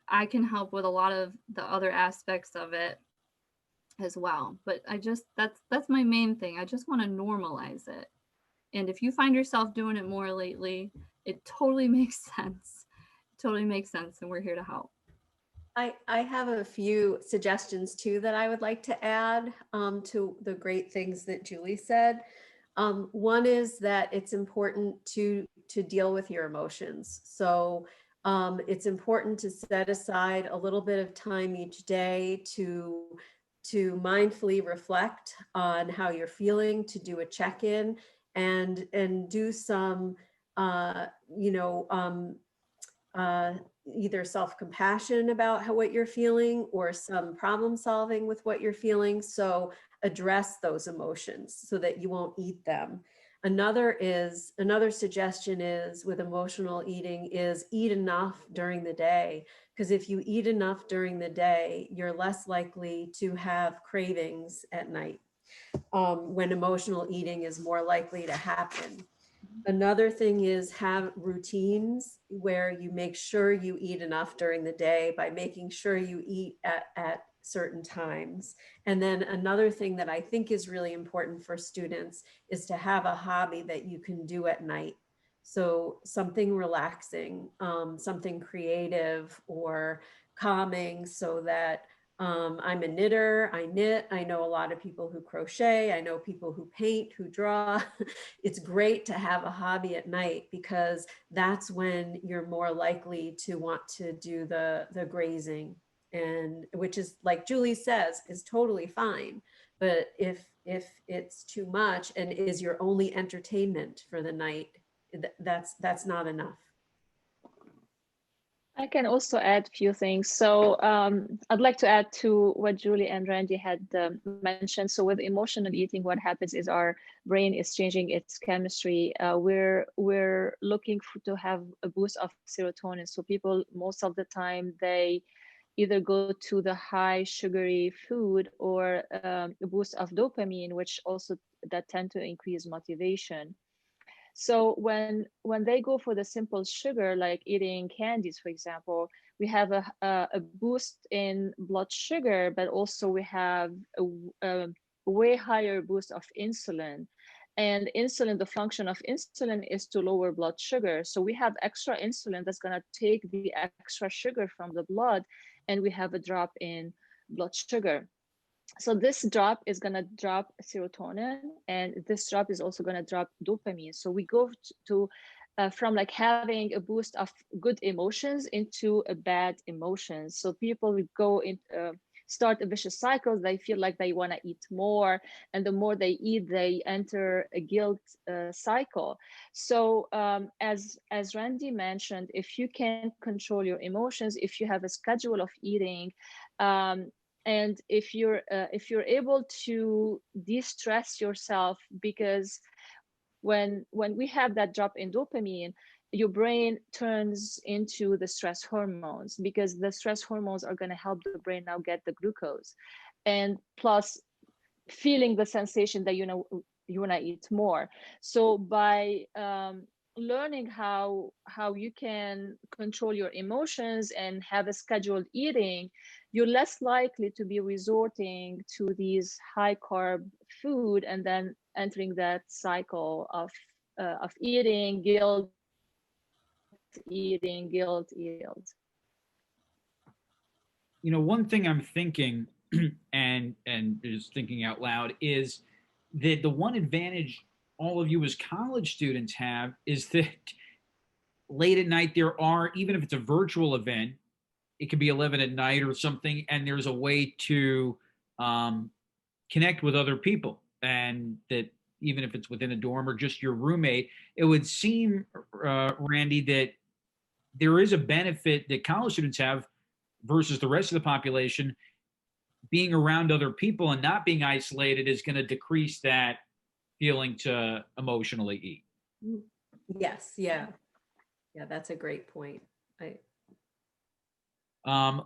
S5: I can help with a lot of the other aspects of it as well. But that's my main thing. I just want to normalize it. And if you find yourself doing it more lately, it totally makes sense. It totally makes sense. And we're here to help.
S4: I have a few suggestions too that I would like to add to the great things that Julie said. One is that it's important to deal with your emotions. So it's important to set aside a little bit of time each day to mindfully reflect on how you're feeling, to do a check-in and do some either self-compassion about what you're feeling or some problem solving with what you're feeling. So address those emotions so that you won't eat them. Another suggestion is with emotional eating is eat enough during the day. Because if you eat enough during the day, you're less likely to have cravings at night when emotional eating is more likely to happen. Another thing is have routines where you make sure you eat enough during the day by making sure you eat at certain times. And then another thing that I think is really important for students is to have a hobby that you can do at night. So something relaxing, something creative or calming, so that I'm a knitter, I knit. I know a lot of people who crochet. I know people who paint, who draw. It's great to have a hobby at night because that's when you're more likely to want to do the grazing, and which is, like Julie says, is totally fine. But if it's too much and is your only entertainment for the night, that's not enough.
S6: I can also add a few things. So I'd like to add to what Julie and Randy had mentioned. So with emotional eating, what happens is our brain is changing its chemistry. We're looking to have a boost of serotonin. So people, most of the time, they either go to the high sugary food or a boost of dopamine, which also that tend to increase motivation. So when they go for the simple sugar, like eating candies, for example, we have a boost in blood sugar, but also we have a way higher boost of insulin. And insulin, the function of insulin is to lower blood sugar. So we have extra insulin that's going to take the extra sugar from the blood, and we have a drop in blood sugar. So this drop is going to drop serotonin, and this drop is also going to drop dopamine. So we go to from like having a boost of good emotions into a bad emotions. So people will go in, start a vicious cycle. They feel like they want to eat more, and the more they eat, they enter a guilt cycle. So as Randy mentioned, if you can control your emotions, if you have a schedule of eating, and if you're able to de-stress yourself, because when we have that drop in dopamine, your brain turns into the stress hormones, because the stress hormones are going to help the brain now get the glucose, and plus feeling the sensation that you want to eat more. So by learning how you can control your emotions and have a scheduled eating, you're less likely to be resorting to these high carb food and then entering that cycle of eating guilt, eating guilt.
S2: You know, one thing I'm thinking and just thinking out loud is that the one advantage all of you as college students have is that late at night there are, even if it's a virtual event, it could be 11 at night or something, and there's a way to connect with other people, and that even if it's within a dorm or just your roommate, it would seem, Randy, that there is a benefit that college students have versus the rest of the population. Being around other people and not being isolated is going to decrease that feeling to emotionally eat.
S4: Yes, yeah. Yeah, that's a great point.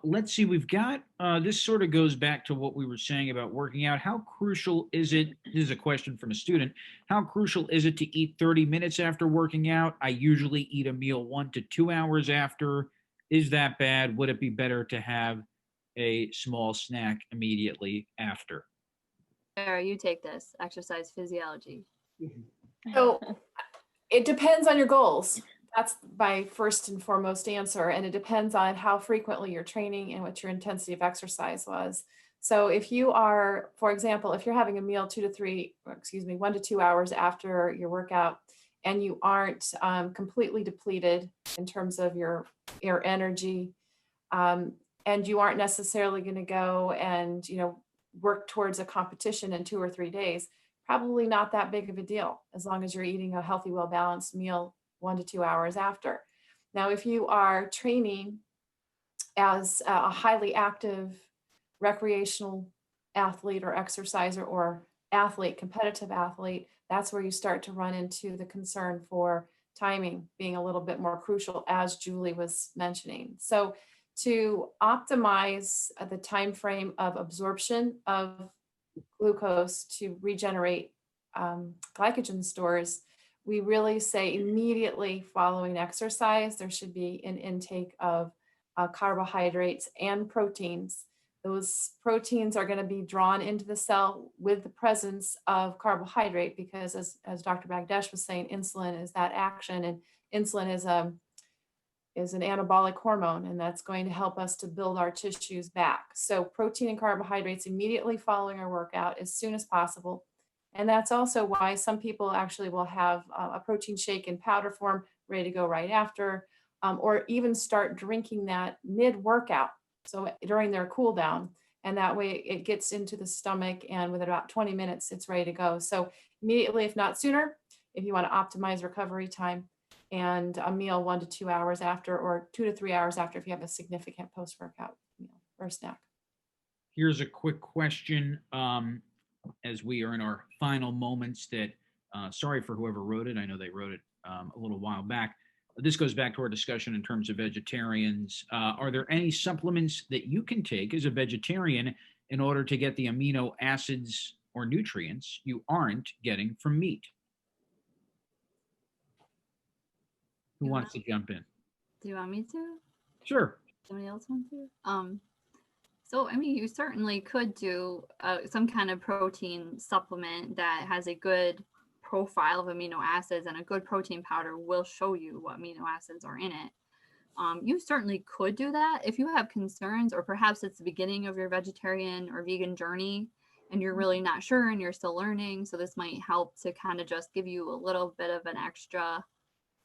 S2: Let's see, we've got, this sort of goes back to what we were saying about working out. How crucial is it, this is a question from a student, how crucial is it to eat 30 minutes after working out? I usually eat a meal 1 to 2 hours after. Is that bad? Would it be better to have a small snack immediately after?
S5: Sarah, you take this, exercise physiology.
S3: So it depends on your goals. That's my first and foremost answer. And it depends on how frequently you're training and what your intensity of exercise was. So if you are, for example, if you're having a meal 1 to 2 hours after your workout, and you aren't completely depleted in terms of your energy, and you aren't necessarily going to go and, work towards a competition in 2 or 3 days, probably not that big of a deal, as long as you're eating a healthy, well-balanced meal 1 to 2 hours after. Now, if you are training as a highly active recreational athlete or exerciser or athlete, competitive athlete, that's where you start to run into the concern for timing being a little bit more crucial, as Julie was mentioning. So to optimize the time frame of absorption of glucose to regenerate glycogen stores, we really say immediately following exercise, there should be an intake of carbohydrates and proteins. Those proteins are going to be drawn into the cell with the presence of carbohydrate, because as Dr. Begdache was saying, insulin is that action, and insulin is an anabolic hormone, and that's going to help us to build our tissues back. So protein and carbohydrates immediately following our workout as soon as possible. And that's also why some people actually will have a protein shake in powder form ready to go right after, or even start drinking that mid-workout, so during their cool down, and that way it gets into the stomach, and with about 20 minutes, it's ready to go. So immediately, if not sooner, if you want to optimize recovery time, and a meal 1 to 2 hours after, or 2 to 3 hours after if you have a significant post-workout meal or snack.
S2: Here's a quick question, as we are in our final moments, that sorry for whoever wrote it. I know they wrote it a little while back. This goes back to our discussion in terms of vegetarians. Are there any supplements that you can take as a vegetarian in order to get the amino acids or nutrients you aren't getting from meat? Who wants to jump in?
S5: Do you want me to?
S2: Sure.
S5: Somebody else want to? So, I mean, you certainly could do some kind of protein supplement that has a good profile of amino acids, and a good protein powder will show you what amino acids are in it. You certainly could do that if you have concerns, or perhaps it's the beginning of your vegetarian or vegan journey and you're really not sure and you're still learning. So this might help to kind of just give you a little bit of an extra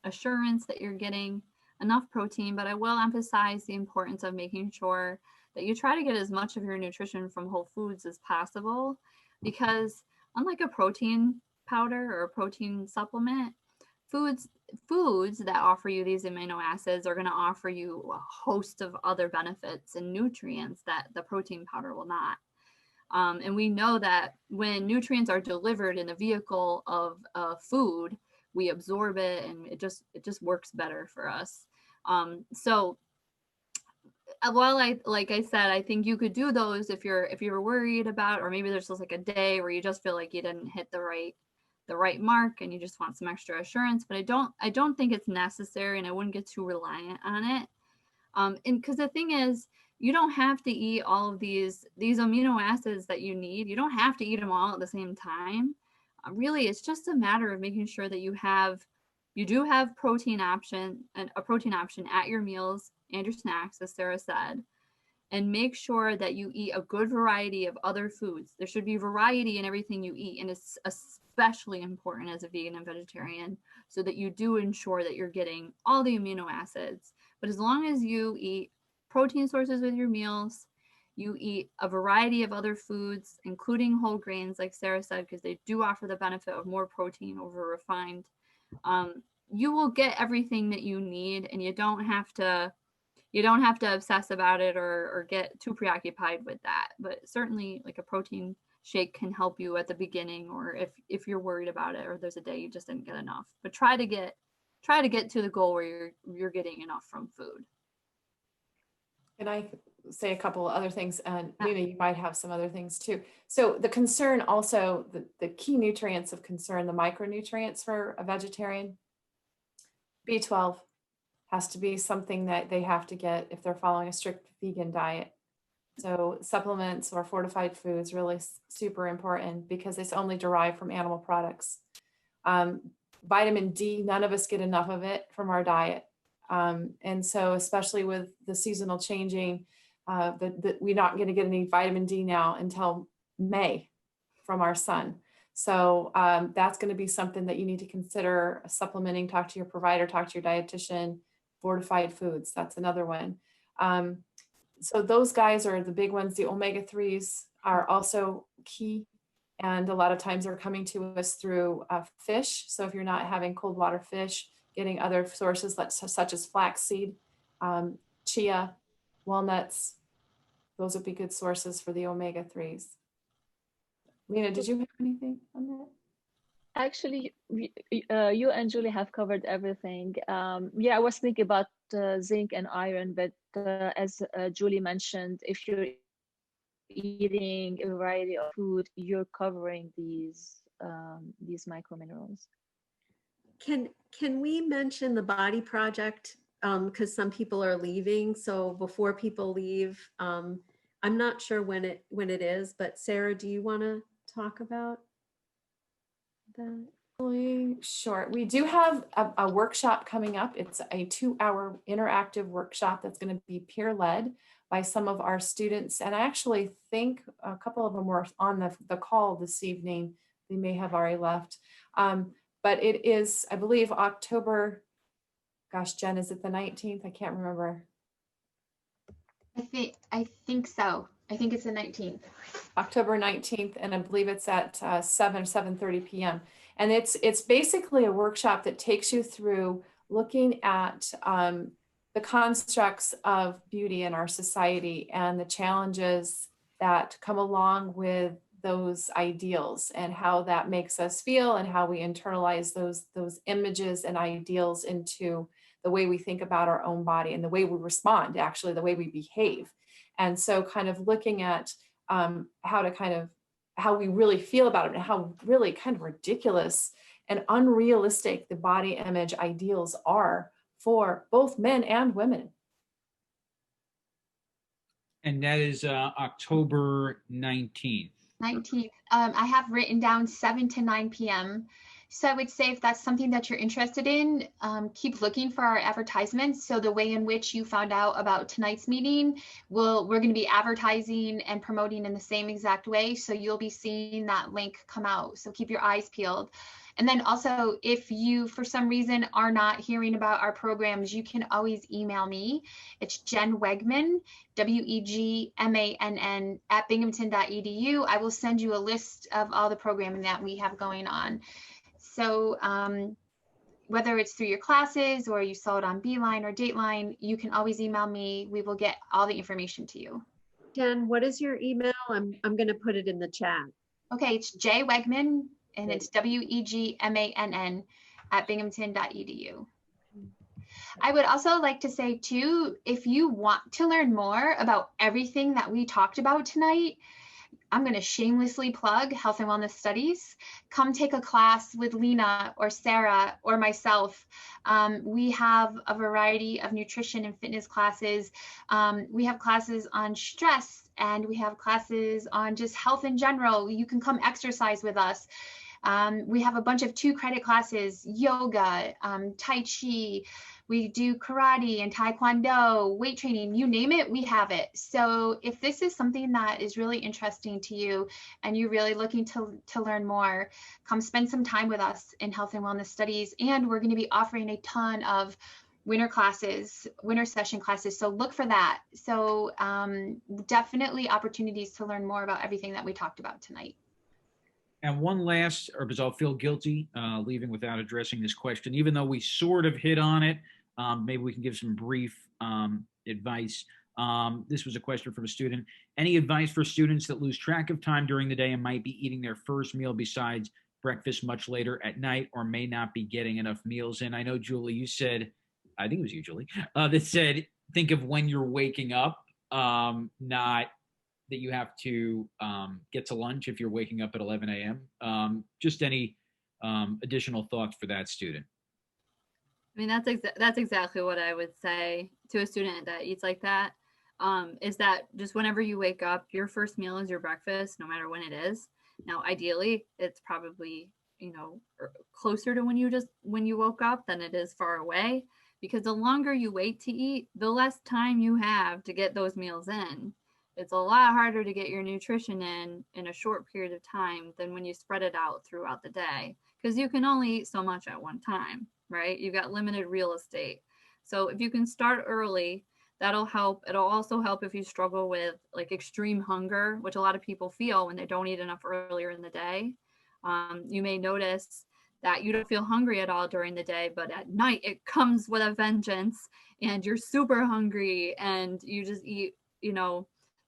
S5: assurance that you're getting enough protein. But I will emphasize the importance of making sure that you try to get as much of your nutrition from whole foods as possible, because unlike a protein powder or a protein supplement, foods that offer you these amino acids are going to offer you a host of other benefits and nutrients that the protein powder will not. And we know that when nutrients are delivered in the vehicle of food, we absorb it, and it just works better for us. So while like I said, I think you could do those if you're worried about, or maybe there's just like a day where you just feel like you didn't hit the right mark and you just want some extra assurance. But I don't think it's necessary, and I wouldn't get too reliant on it. And because the thing is, you don't have to eat all of these amino acids that you need. You don't have to eat them all at the same time. Really, it's just a matter of making sure that you do have a protein option at your meals and your snacks, as Sarah said, and make sure that you eat a good variety of other foods. There should be variety in everything you eat, and it's especially important as a vegan and vegetarian, so that you do ensure that you're getting all the amino acids. But as long as you eat protein sources with your meals, you eat a variety of other foods, including whole grains, like Sarah said, because they do offer the benefit of more protein over refined, you will get everything that you need, and you don't have to obsess about it or get too preoccupied with that. But certainly, like, a protein shake can help you at the beginning, or if you're worried about it, or there's a day you just didn't get enough. But try to get to the goal where you're getting enough from food.
S3: Can I say a couple of other things? And Lina, you might have some other things too. So the concern also, the key nutrients of concern, the micronutrients for a vegetarian, B12 has to be something that they have to get if they're following a strict vegan diet. So supplements or fortified foods really super important, because it's only derived from animal products. Vitamin D, none of us get enough of it from our diet. And so especially with the seasonal changing, we're not going to get any vitamin D now until May from our sun. So that's going to be something that you need to consider supplementing. Talk to your provider, talk to your dietitian. Fortified foods, that's another one. So those guys are the big ones. The omega-3s are also key, and a lot of times they're coming to us through fish. So if you're not having cold water fish, getting other sources such as flaxseed, chia, walnuts, those would be good sources for the omega-3s. Lina, did you have anything on that?
S6: Actually, you and Julie have covered everything. Yeah, I was thinking about zinc and iron, but as Julie mentioned, if you're eating a variety of food, you're covering these microminerals.
S4: Can we mention the Body Project? Because some people are leaving. So before people leave, I'm not sure when it is, but Sarah, do you want to talk about that?
S3: Sure. We do have a workshop coming up. It's a 2-hour interactive workshop that's going to be peer-led by some of our students. And I actually think a couple of them were on the call this evening. They may have already left. But it is, I believe, October, gosh, Jen, is it the 19th? I can't remember.
S1: I think so. I think it's the 19th.
S3: October 19th, and I believe it's at 7:30 p.m. And it's basically a workshop that takes you through looking at the constructs of beauty in our society and the challenges that come along with those ideals, and how that makes us feel, and how we internalize those images and ideals into the way we think about our own body and the way we respond, actually the way we behave. And so kind of looking at how we really feel about it, and how really kind of ridiculous and unrealistic the body image ideals are for both men and women.
S2: And that is October 19th.
S1: 19th. I have written down 7 to 9 p.m. So I would say if that's something that you're interested in, keep looking for our advertisements. So the way in which you found out about tonight's meeting, we're going to be advertising and promoting in the same exact way. So you'll be seeing that link come out. So keep your eyes peeled. And then also, if you, for some reason, are not hearing about our programs, you can always email me. It's Jen Wegmann, WEGMANN at binghamton.edu. I will send you a list of all the programming that we have going on. So whether it's through your classes or you saw it on Beeline or Dateline, you can always email me. We will get all the information to you.
S4: Jen, what is your email? I'm going to put it in the chat.
S1: Okay, it's J Wegmann, and it's WEGMANN at binghamton.edu. I would also like to say too, if you want to learn more about everything that we talked about tonight, I'm going to shamelessly plug Health and Wellness Studies. Come take a class with Lina or Sarah or myself. We have a variety of nutrition and fitness classes. We have classes on stress, and we have classes on just health in general. You can come exercise with us. We have a bunch of 2-credit classes, yoga, Tai Chi. We do karate and taekwondo, weight training, you name it, we have it. So if this is something that is really interesting to you and you're really looking to learn more, come spend some time with us in Health and Wellness Studies. And we're going to be offering a ton of winter classes, winter session classes. So look for that. So definitely opportunities to learn more about everything that we talked about tonight.
S2: And one last, or because I'll feel guilty leaving without addressing this question, even though we sort of hit on it, maybe we can give some brief advice. This was a question from a student. Any advice for students that lose track of time during the day and might be eating their first meal besides breakfast much later at night, or may not be getting enough meals in? I know, Julie, you said, I think it was you, Julie, that said, think of when you're waking up, not that you have to get to lunch if you're waking up at 11 a.m. Just any additional thoughts for that student?
S5: I mean, that's exactly what I would say to a student that eats like that, is that just whenever you wake up, your first meal is your breakfast, no matter when it is. Now, ideally, it's probably, closer to when you woke up than it is far away, because the longer you wait to eat, the less time you have to get those meals in. It's a lot harder to get your nutrition in a short period of time than when you spread it out throughout the day, because you can only eat so much at one time, right? You've got limited real estate. So if you can start early, that'll help. It'll also help if you struggle with like extreme hunger, which a lot of people feel when they don't eat enough earlier in the day. You may notice that you don't feel hungry at all during the day, but at night it comes with a vengeance and you're super hungry and you just eat,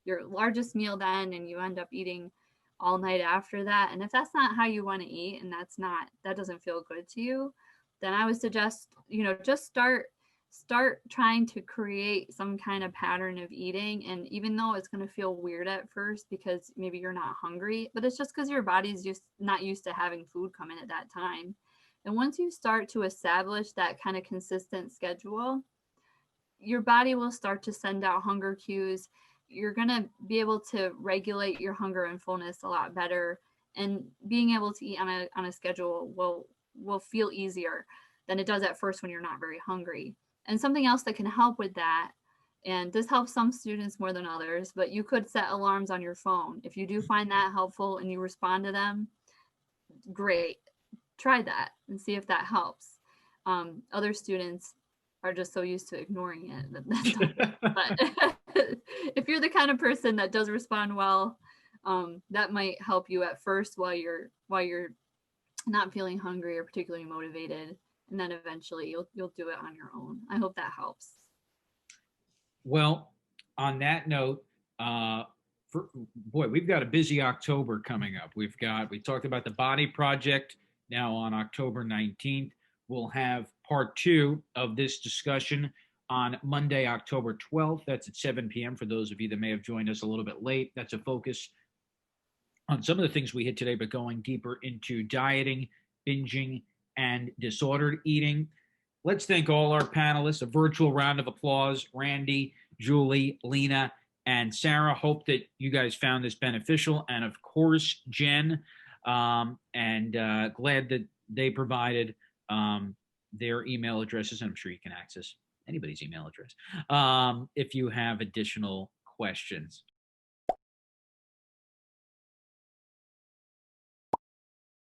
S5: your largest meal then, and you end up eating all night after that. And if that's not how you want to eat, and that doesn't feel good to you, then I would suggest, just start trying to create some kind of pattern of eating. And even though it's going to feel weird at first because maybe you're not hungry, but it's just because your body's just not used to having food come in at that time. And once you start to establish that kind of consistent schedule, your body will start to send out hunger cues. You're going to be able to regulate your hunger and fullness a lot better, and being able to eat on a schedule will feel easier than it does at first when you're not very hungry. And something else that can help with that, and this helps some students more than others, but you could set alarms on your phone. If you do find that helpful and you respond to them, great. Try that and see if that helps. Other students are just so used to ignoring it. But if you're the kind of person that does respond well, that might help you at first while you're not feeling hungry or particularly motivated, and then eventually you'll do it on your own. I hope that helps.
S2: Well, on that note, we've got a busy October coming up. We talked about the Body Project now on October 19th. We'll have part 2 of this discussion on Monday, October 12th. That's at 7 p.m. for those of you that may have joined us a little bit late. That's a focus on some of the things we hit today, but going deeper into dieting, binging, and disordered eating. Let's thank all our panelists. A virtual round of applause. Randi, Julie, Lina, and Sarah. Hope that you guys found this beneficial. And of course, Jen, and glad that they provided their email addresses. And I'm sure you can access anybody's email address if you have additional questions.